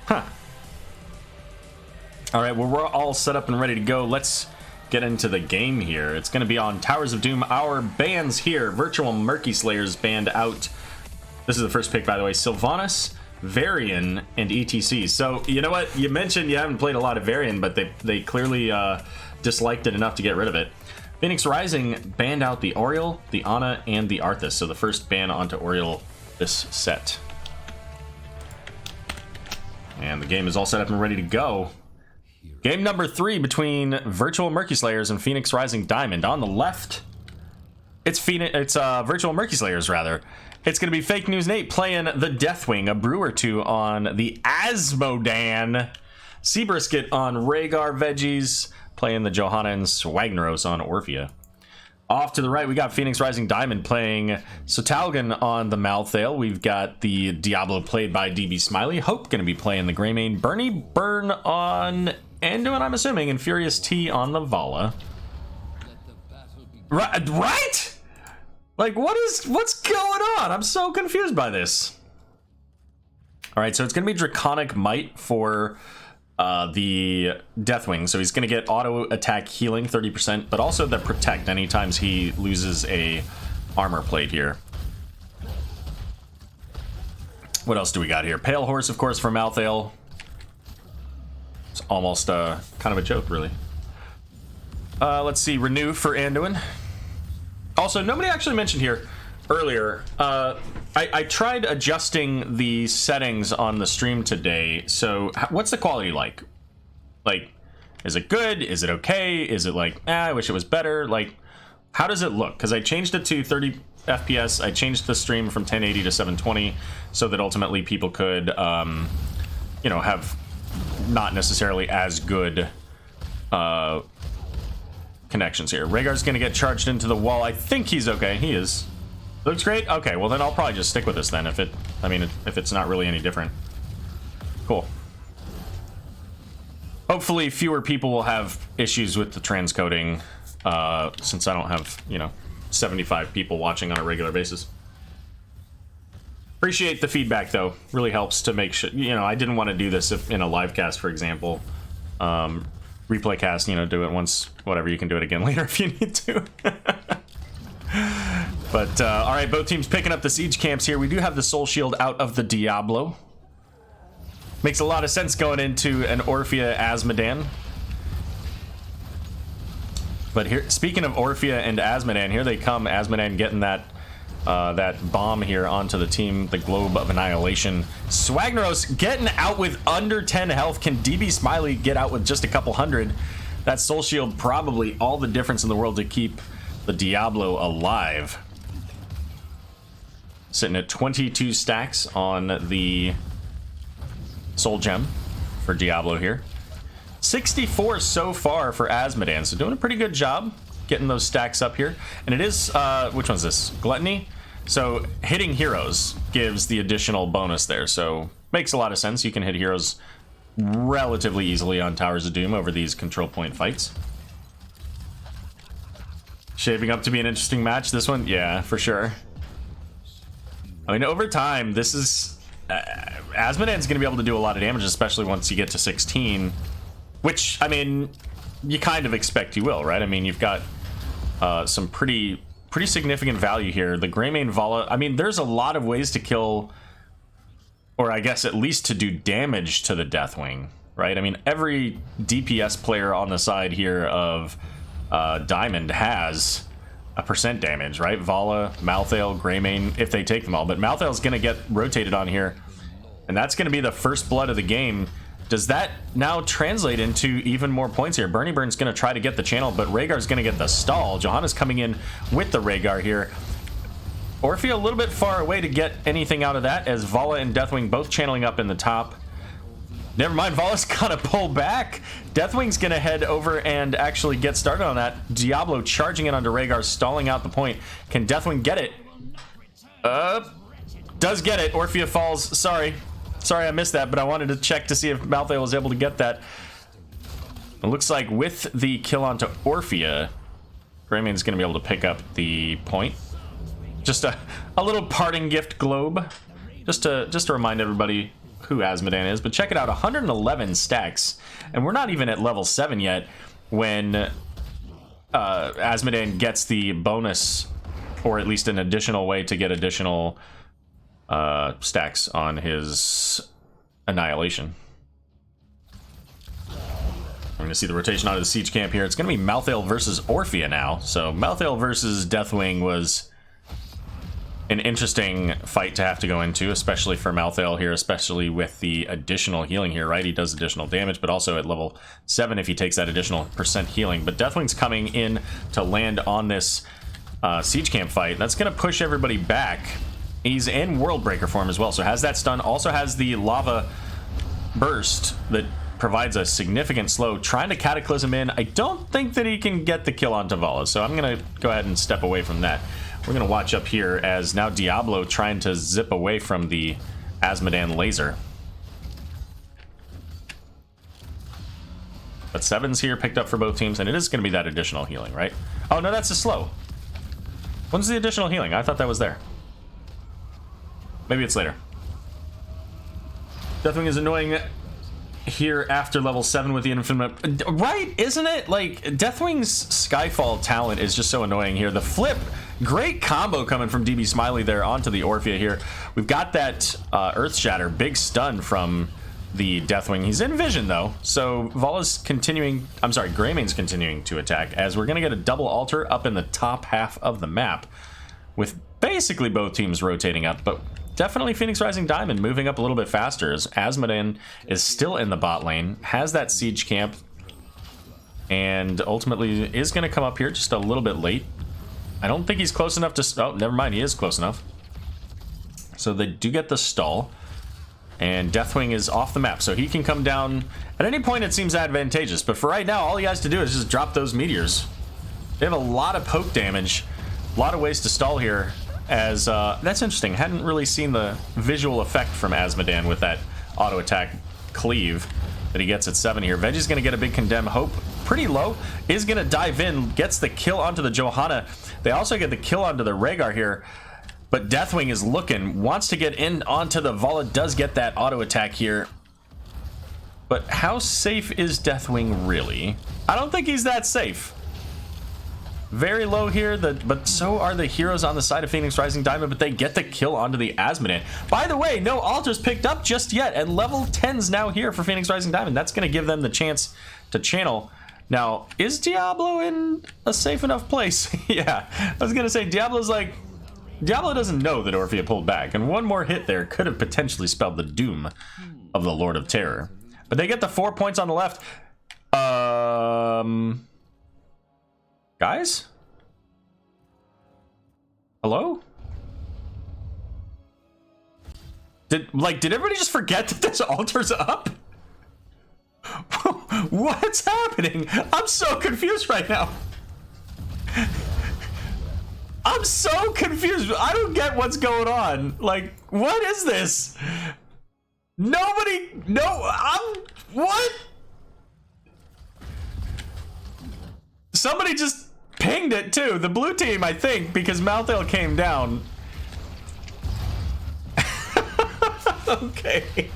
Huh. All right, well, we're all set up and ready to go. Let's get into the game here. It's going to be on Towers of Doom. Our bans here, Virtual Murky Slayers banned out. This is the first pick, by the way. Sylvanas, Varian, and ETC. So, you know what? You mentioned you haven't played a lot of Varian, but they clearly disliked it enough to get rid of it. Phoenix Rising banned out the Oriole, the Ana, and the Arthas. So the first ban onto Oriole this set. And the game is all set up and ready to go. Game number 3 between Virtual Murky Slayers and Phoenix Rising Diamond. On the left, it's Virtual Murky Slayers, rather. It's going to be Fake News Nate playing the Deathwing, a brew or two on the Asmodan. Seabrisket on Rhaegar Veggies, playing the Johanna and Swagneros on Orphea. Off to the right, we got Phoenix Rising Diamond playing Sotalgan on the Malthael. We've got the Diablo played by DB Smiley. Hope going to be playing the Greymane. Bernie Burn on Anduin, I'm assuming, and Furious T on the Vala. Right? Like, what's going on? I'm so confused by this. All right, so it's going to be Draconic Might for the Deathwing. So he's going to get auto attack healing 30%, but also the protect anytime he loses a armor plate here. What else do we got here? Pale Horse, of course, from Malthael. It's almost kind of a joke, really. Let's see, Renew for Anduin. Also, nobody actually mentioned here earlier, I tried adjusting the settings on the stream today. So what's the quality like? Like, is it good? Is it okay? Is it like, I wish it was better? Like, how does it look? Because I changed it to 30 FPS. I changed the stream from 1080 to 720 so that ultimately people could, you know, have not necessarily as good connections here. Rhaegar's going to get charged into the wall. I think he's okay. He is. Looks great. Okay, well then I'll probably just stick with this then if it's not really any different. Cool. Hopefully fewer people will have issues with the transcoding since I don't have, you know, 75 people watching on a regular basis. Appreciate the feedback though. Really helps to make sure, you know, I didn't want to do this in a live cast, for example. Replay cast, you know, do it once, whatever, you can do it again later if you need to. But, all right, both teams picking up the siege camps here. We do have the soul shield out of the Diablo. Makes a lot of sense going into an Orphea Azmodan. But here, speaking of Orphea and Azmodan, here they come. Azmodan getting that that bomb here onto the team, the Globe of Annihilation. Swagneros getting out with under 10 health. Can DB Smiley get out with just a couple hundred? That soul shield probably all the difference in the world to keep the Diablo alive. Sitting at 22 stacks on the soul gem for Diablo here. 64 so far for Azmodan, so doing a pretty good job getting those stacks up here. And it is, which one's this? Gluttony? So hitting heroes gives the additional bonus there, so makes a lot of sense. You can hit heroes relatively easily on Towers of Doom over these control point fights. Shaping up to be an interesting match, this one? Yeah, for sure. I mean, over time, this is... Azmodan's going to be able to do a lot of damage, especially once you get to 16. Which, I mean, you kind of expect you will, right? I mean, you've got some pretty significant value here. The Greymane Vala... I mean, there's a lot of ways to kill... Or I guess at least to do damage to the Deathwing, right? I mean, every DPS player on the side here of Diamond has a % damage, right? Vala, Malthael, Greymane, if they take them all. But Malthael's going to get rotated on here, and that's going to be the first blood of the game. Does that now translate into even more points here? Bernie Burn's going to try to get the channel, but Rhaegar's going to get the stall. Johanna's coming in with the Rhaegar here. Orphea a little bit far away to get anything out of that, as Vala and Deathwing both channeling up in the top. Never mind, Vala's gonna pull back. Deathwing's gonna head over and actually get started on that. Diablo charging it onto Rhaegar, stalling out the point. Can Deathwing get it? Does get it. Orphea falls. Sorry, I missed that, but I wanted to check to see if Malthael was able to get that. It looks like with the kill onto Orphea, Greymane's gonna be able to pick up the point. Just a little parting gift globe, just to remind everybody who Azmodan is. But check it out, 111 stacks, and we're not even at level 7 yet when Azmodan gets the bonus, or at least an additional way to get additional stacks on his Annihilation. I'm going to see the rotation out of the siege camp here. It's going to be Malthael versus Orphea now. So Malthael versus Deathwing was an interesting fight to have to go into, especially for Malthael here, especially with the additional healing here, right? He does additional damage, but also at level 7 if he takes that additional % healing. But Deathwing's coming in to land on this siege camp fight. That's going to push everybody back. He's in World Breaker form as well, so has that stun. Also has the lava burst that provides a significant slow. Trying to Cataclysm in. I don't think that he can get the kill on Tavalla, so I'm going to go ahead and step away from that. We're going to watch up here as now Diablo trying to zip away from the Azmodan laser. But 7's here picked up for both teams, and it is going to be that additional healing, right? Oh, no, that's a slow. When's the additional healing? I thought that was there. Maybe it's later. Deathwing is annoying here after level 7 with the infinite, right? Isn't it? Like, Deathwing's Skyfall talent is just so annoying here. The flip, great combo coming from DB Smiley there onto the Orphea here. We've got that Earth Shatter, big stun from the Deathwing. He's in vision though, so Vala's continuing, I'm sorry, Greymane's continuing to attack, as we're gonna get a double altar up in the top half of the map. with basically both teams rotating up, but definitely Phoenix Rising Diamond moving up a little bit faster as Asmodan is still in the bot lane, has that siege camp, and ultimately is going to come up here just a little bit late. I don't think he's close enough to... Oh, never mind, he is close enough. So they do get the stall, and Deathwing is off the map, so he can come down at any point. It seems advantageous, but for right now, all he has to do is just drop those meteors. They have a lot of poke damage, a lot of ways to stall here, as that's interesting. Hadn't really seen the visual effect from Asmodan with that auto attack cleave that he gets at 7 here. Veggie's gonna get a big condemn. Hope pretty low, is gonna dive in, gets the kill onto the Johanna. They also get the kill onto the Rhaegar here, but Deathwing is looking, wants to get in onto the Vala, does get that auto attack here. But how safe is Deathwing really? I don't think he's that safe. Very low here, but so are the heroes on the side of Phoenix Rising Diamond, but they get the kill onto the Asmodan. By the way, no altars picked up just yet, and level 10's now here for Phoenix Rising Diamond. That's going to give them the chance to channel. Now, is Diablo in a safe enough place? Yeah, I was going to say, Diablo doesn't know that Orphea pulled back, and one more hit there could have potentially spelled the doom of the Lord of Terror. But they get the 4 points on the left. Guys? Hello? Did everybody just forget that this altar's up? What's happening? I'm so confused right now. I'm so confused. I don't get what's going on. Like, what is this? What? Somebody just pinged it too. The blue team, I think, because Malthael came down. Okay.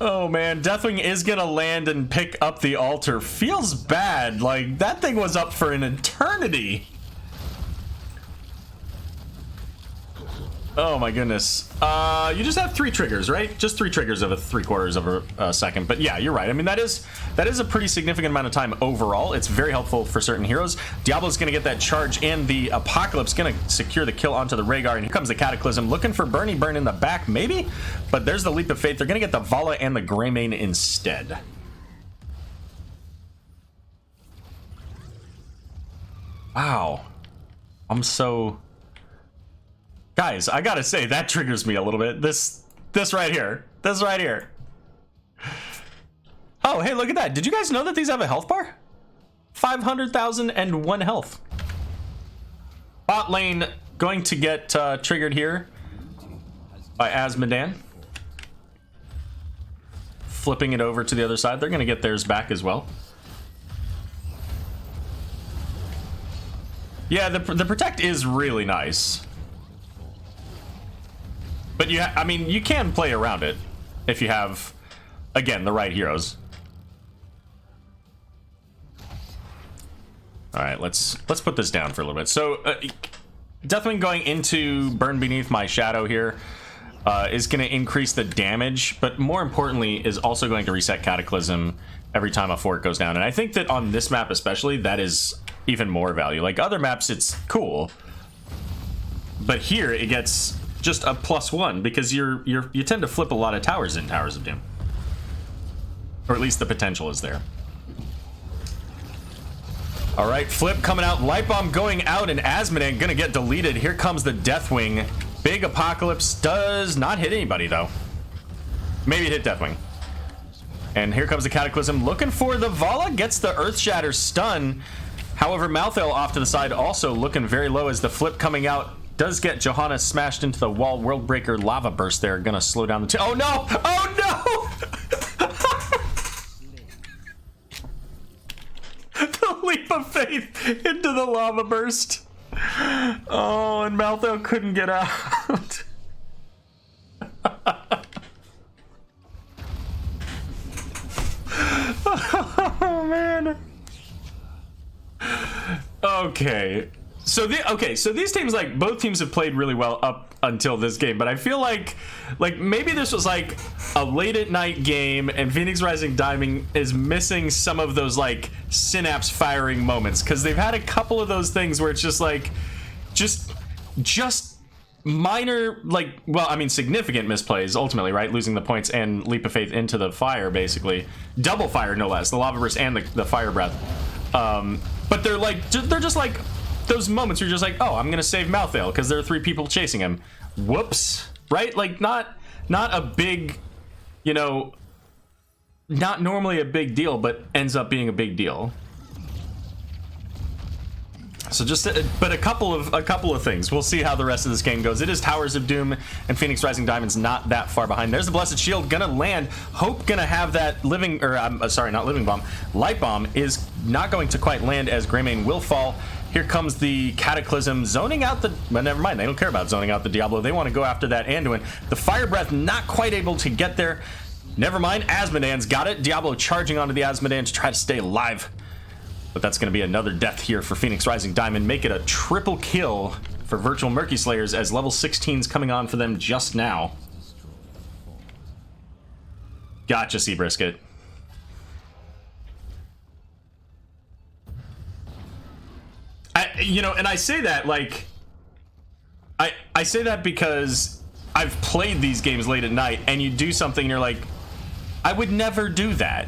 Oh man, Deathwing is gonna land and pick up the altar. Feels bad. Like, that thing was up for an eternity. Oh my goodness. You just have 3 triggers, right? Just 3 triggers of a 3/4 of a second. But yeah, you're right. I mean, that is a pretty significant amount of time overall. It's very helpful for certain heroes. Diablo's gonna get that charge in. The Apocalypse gonna secure the kill onto the Rhaegar, and here comes the Cataclysm, looking for Burn in the back, maybe? But there's the Leap of Faith. They're gonna get the Vala and the Greymane instead. Wow. I'm so... Guys, I gotta say, that triggers me a little bit. This right here. This right here. Oh, hey, look at that. Did you guys know that these have a health bar? 500,001 health. Bot lane going to get triggered here by Asmodan. Flipping it over to the other side. They're gonna get theirs back as well. Yeah, the protect is really nice. But I mean, you can play around it if you have, again, the right heroes. All right, let's put this down for a little bit. So, Deathwing going into Burn Beneath My Shadow here is going to increase the damage, but more importantly, is also going to reset Cataclysm every time a fort goes down. And I think that on this map especially, that is even more value. Like other maps, it's cool, but here it gets just a +1 because you tend to flip a lot of towers in Towers of Doom, or at least the potential is there. All right, flip coming out, light bomb going out, and Asmodan gonna get deleted. Here comes the Deathwing. Big Apocalypse does not hit anybody though. Maybe it hit Deathwing. And here comes the Cataclysm looking for the Vala, gets the Earthshatter stun. However, Malthael off to the side also looking very low as the flip coming out does get Johanna smashed into the wall. Worldbreaker Lava Burst there, gonna slow down the oh no! Oh no! The Leap of Faith into the Lava Burst. Oh, and Malthael couldn't get out. Oh man. Okay. So these teams, like, both teams have played really well up until this game, but I feel like maybe this was like a late at night game and Phoenix Rising Diamond is missing some of those like synapse firing moments, because they've had a couple of those things where it's just like just minor, like, well, I mean, significant misplays ultimately, right? Losing the points and leap of faith into the fire, basically. Double fire, no less. The lava burst and the fire breath. But they're like, they're just like those moments where you're just like, oh, I'm gonna save Malthael because there are 3 people chasing him. Whoops, right? Like, not a big, you know, not normally a big deal, but ends up being a big deal. So just, but a couple of things. We'll see how the rest of this game goes. It is Towers of Doom and Phoenix Rising Diamond's not that far behind. There's the Blessed Shield gonna land. Hope gonna have that living, or I'm sorry, not living bomb. Light bomb is not going to quite land as Greymane will fall. Here comes the Cataclysm zoning out the, well, never mind. They don't care about zoning out the Diablo. They want to go after that Anduin. The Fire Breath not quite able to get there. Never mind. Asmodan's got it. Diablo charging onto the Asmodan to try to stay alive. But that's going to be another death here for Phoenix Rising Diamond. Make it a triple kill for Virtual Murky Slayers as level 16's coming on for them just now. Gotcha, Seabrisket. You know, and I say that like, I say that because I've played these games late at night and you do something and you're like, I would never do that.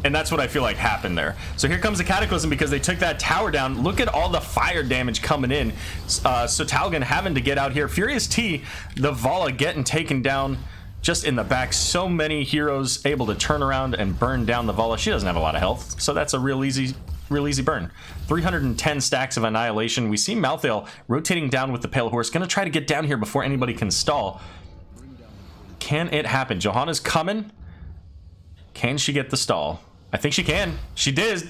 And that's what I feel like happened there. So here comes the Cataclysm because they took that tower down. Look at all the fire damage coming in. So Talgan having to get out here. Furious T, the Vala getting taken down just in the back. So many heroes able to turn around and burn down the Vala. She doesn't have a lot of health, so that's a real easy burn. 310 stacks of Annihilation. We see Malthael rotating down with the Pale Horse. Gonna try to get down here before anybody can stall. Can it happen? Johanna's coming. Can she get the stall? I think she can. She did.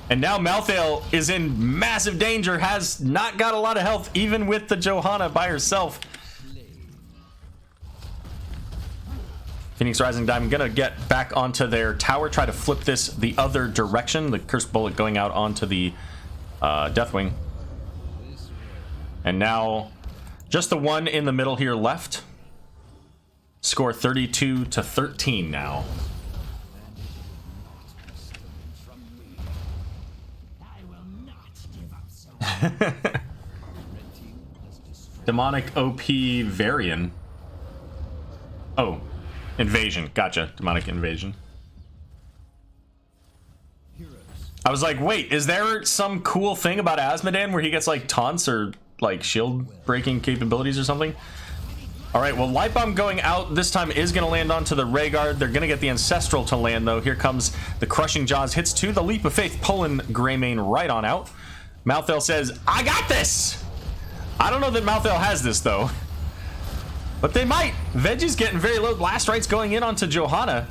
And now Malthael is in massive danger. Has not got a lot of health, even with the Johanna by herself. Phoenix Rising Diamond gonna get back onto their tower, try to flip this the other direction. The Cursed Bullet going out onto the Deathwing. And now just the one in the middle here left. Score 32-13 now. Demonic OP Varian. Oh, Invasion. Gotcha. Demonic Invasion. I was like, wait, is there some cool thing about Asmodan where he gets like taunts or like shield breaking capabilities or something? All right, well, Light Bomb going out this time is going to land onto the Rhaegar. They're going to get the Ancestral to land, though. Here comes the Crushing Jaws. Hits 2. The Leap of Faith pulling Greymane right on out. Malthael says, I got this! I don't know that Malthael has this, though. But they might. Veggie's getting very low. Blast Rights going in onto Johanna.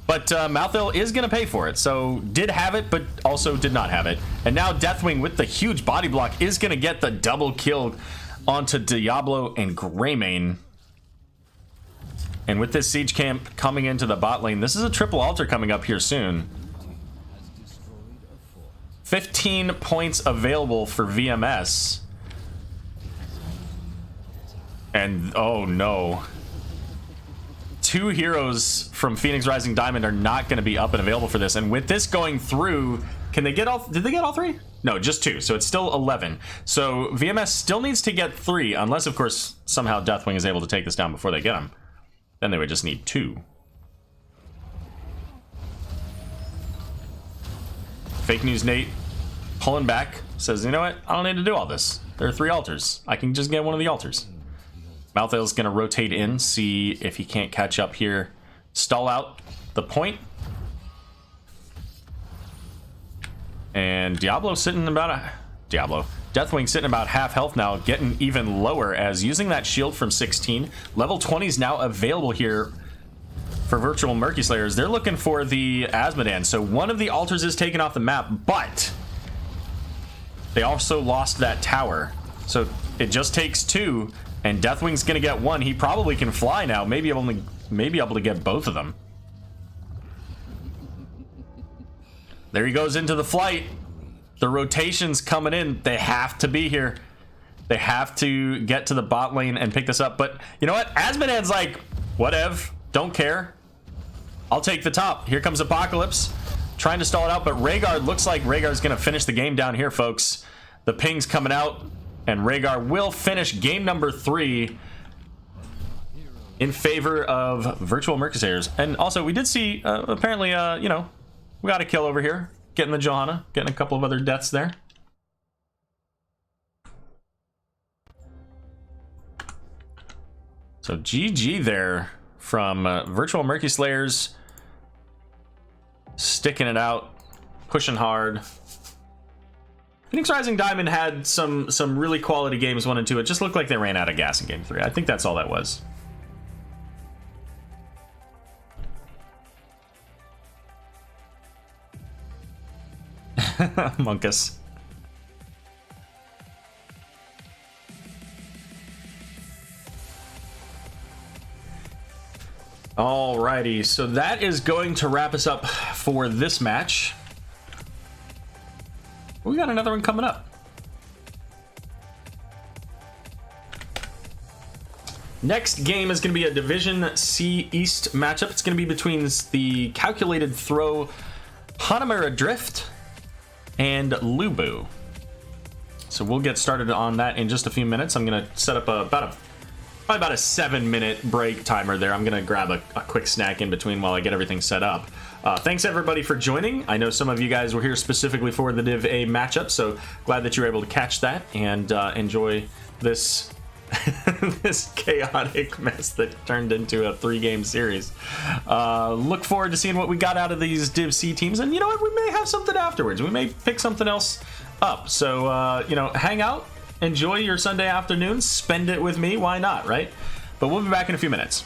But Malthael is going to pay for it. So, did have it, but also did not have it. And now Deathwing with the huge body block is going to get the double kill onto Diablo and Greymane. And with this siege camp coming into the bot lane, this is a triple altar coming up here soon. 15 points available for VMS. And oh no. 2 heroes from Phoenix Rising Diamond are not going to be up and available for this. And with this going through, can they get all, did they get all 3? No, just 2. So it's still 11. So VMS still needs to get 3, unless of course somehow Deathwing is able to take this down before they get him. Then they would just need 2. Fake News Nate pulling back, says, you know what? I don't need to do all this. There are 3 altars. I can just get one of the altars. Malthael's going to rotate in, see if he can't catch up here. Stall out the point. And Diablo sitting about Deathwing sitting about half health now, getting even lower as using that shield from 16. Level 20 is now available here for Virtual Murky Slayers. They're looking for the Asmodan. So one of the altars is taken off the map, but they also lost that tower. So it just takes 2. And Deathwing's gonna get 1. He probably can fly now. Maybe able to get both of them. There he goes into the flight. The rotation's coming in. They have to be here. They have to get to the bot lane and pick this up. But you know what? Asmodan's like, whatever. Don't care. I'll take the top. Here comes Apocalypse. Trying to stall it out, but Rhaegar looks like Rhaegar's gonna finish the game down here, folks. The ping's coming out. And Rhaegar will finish game number 3 in favor of Virtual Murky. And also, we did see, apparently, you know, we got a kill over here. Getting the Johanna, getting a couple of other deaths there. So GG there from Virtual Murky Slayers. Sticking it out, pushing hard. Phoenix Rising Diamond had some really quality games 1 and 2. It just looked like they ran out of gas in game 3. I think that's all that was. Monkus. Alrighty, so that is going to wrap us up for this match. We got another one coming up. Next game is going to be a Division C East matchup. It's going to be between the Calculated Throw Hanamura Drift and Lubu. So we'll get started on that in just a few minutes. I'm going to set up probably about a 7-minute break timer there. I'm going to grab a quick snack in between while I get everything set up. Thanks everybody for joining. I know some of you guys were here specifically for the Div A matchup, so glad that you were able to catch that and enjoy this this chaotic mess that turned into a 3-game series. Look forward to seeing what we got out of these Div C teams, and you know what, we may have something afterwards. We may pick something else up. So you know, hang out, enjoy your Sunday afternoon, spend it with me, why not, right? But we'll be back in a few minutes.